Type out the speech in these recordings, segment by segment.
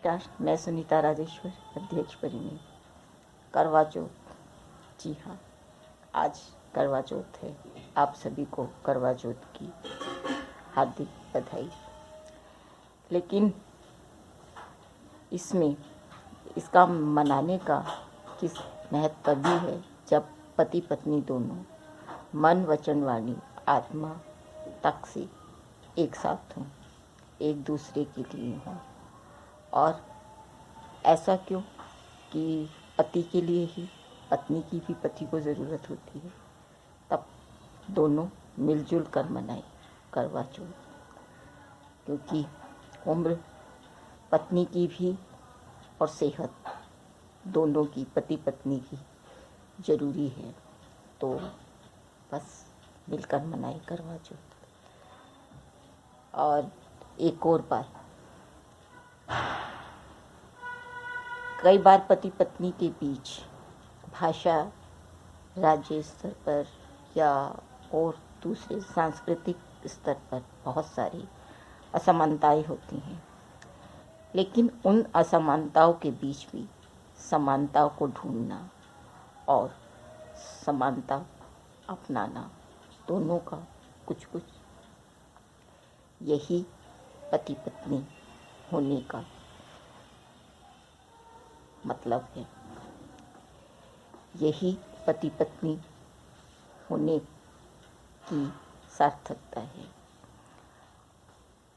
नमस्कार, मैं सुनीता राजेश्वर, अध्यक्ष परिणी। करवा चौथ, जी हाँ, आज करवा चौथ है। आप सभी को करवा चौथ की हार्दिक बधाई। लेकिन इसमें इसका मनाने का किस महत्व भी है जब पति पत्नी दोनों मन वचन वाणी आत्मा तक से एक साथ हों, एक दूसरे के लिए हों। और ऐसा क्यों कि पति के लिए ही पत्नी की भी पति को ज़रूरत होती है, तब दोनों मिलजुल कर मनाएं करवा चौथ। क्योंकि उम्र पत्नी की भी और सेहत दोनों की, पति पत्नी की ज़रूरी है। तो बस मिलकर मनाएं करवा चौथ। और एक और बात, कई बार पति पत्नी के बीच भाषा, राज्य स्तर पर या और दूसरे सांस्कृतिक स्तर पर बहुत सारी असमानताएं होती हैं। लेकिन उन असमानताओं के बीच भी समानताओं को ढूंढना और समानता अपनाना, दोनों का कुछ कुछ, यही पति पत्नी होने का मतलब है। यही पति पत्नी होने की सार्थकता है।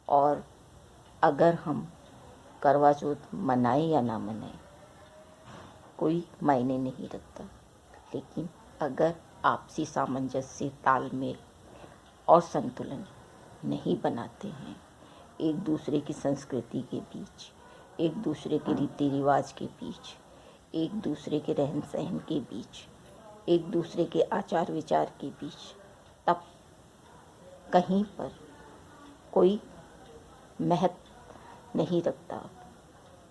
और अगर हम करवा चौथ मनाएं या ना मनाएं, कोई मायने नहीं रखता। लेकिन अगर आपसी सामंजस्य, तालमेल और संतुलन नहीं बनाते हैं, एक दूसरे की संस्कृति के बीच, एक दूसरे के रीति रिवाज के बीच, एक दूसरे के रहन सहन के बीच, एक दूसरे के आचार विचार के बीच, तब कहीं पर कोई महत्व नहीं रखता।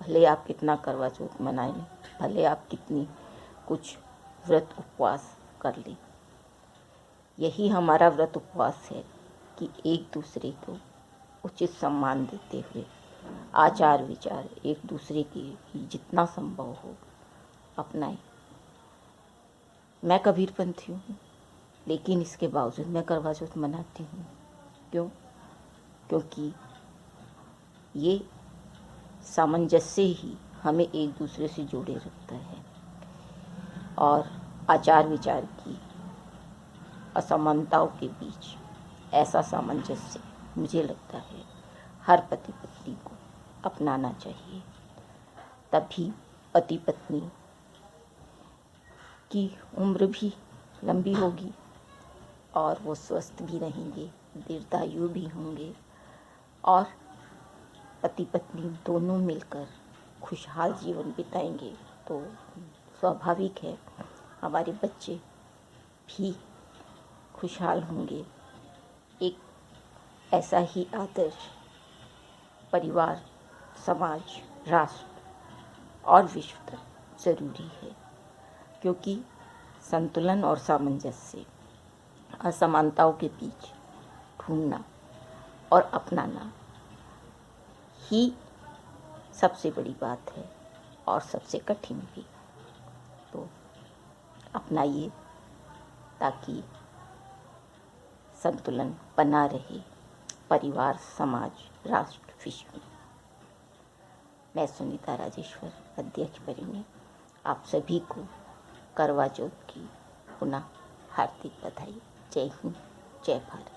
भले आप कितना करवा चौथ मनाएं, भले आप कितनी कुछ व्रत उपवास कर लें, यही हमारा व्रत उपवास है कि एक दूसरे को उचित सम्मान देते हुए आचार विचार एक दूसरे के जितना संभव हो अपनाएं। मैं कबीरपंथी हूँ, लेकिन इसके बावजूद मैं करवा चौथ मनाती हूँ। क्यों? क्योंकि ये सामंजस्य ही हमें एक दूसरे से जोड़े रखता है। और आचार विचार की असमानताओं के बीच ऐसा सामंजस्य मुझे लगता है हर पति पत्नी को अपनाना चाहिए। तभी पति पत्नी की उम्र भी लंबी होगी और वो स्वस्थ भी रहेंगे, दीर्घायु भी होंगे, और पति पत्नी दोनों मिलकर खुशहाल जीवन बिताएंगे। तो स्वाभाविक है हमारे बच्चे भी खुशहाल होंगे। एक ऐसा ही आदर्श परिवार, समाज, राष्ट्र और विश्व तक ज़रूरी है। क्योंकि संतुलन और सामंजस्य असमानताओं के बीच ढूंढना और अपनाना ही सबसे बड़ी बात है और सबसे कठिन भी। तो अपनाइए ताकि संतुलन बना रहे परिवार, समाज, राष्ट्र, विश्व में। मैं सुनीता राजेश्वर, अध्यक्ष परिणी, आप सभी को करवा चौथ की पुनः हार्दिक बधाई। जय हिंद, जय भारत।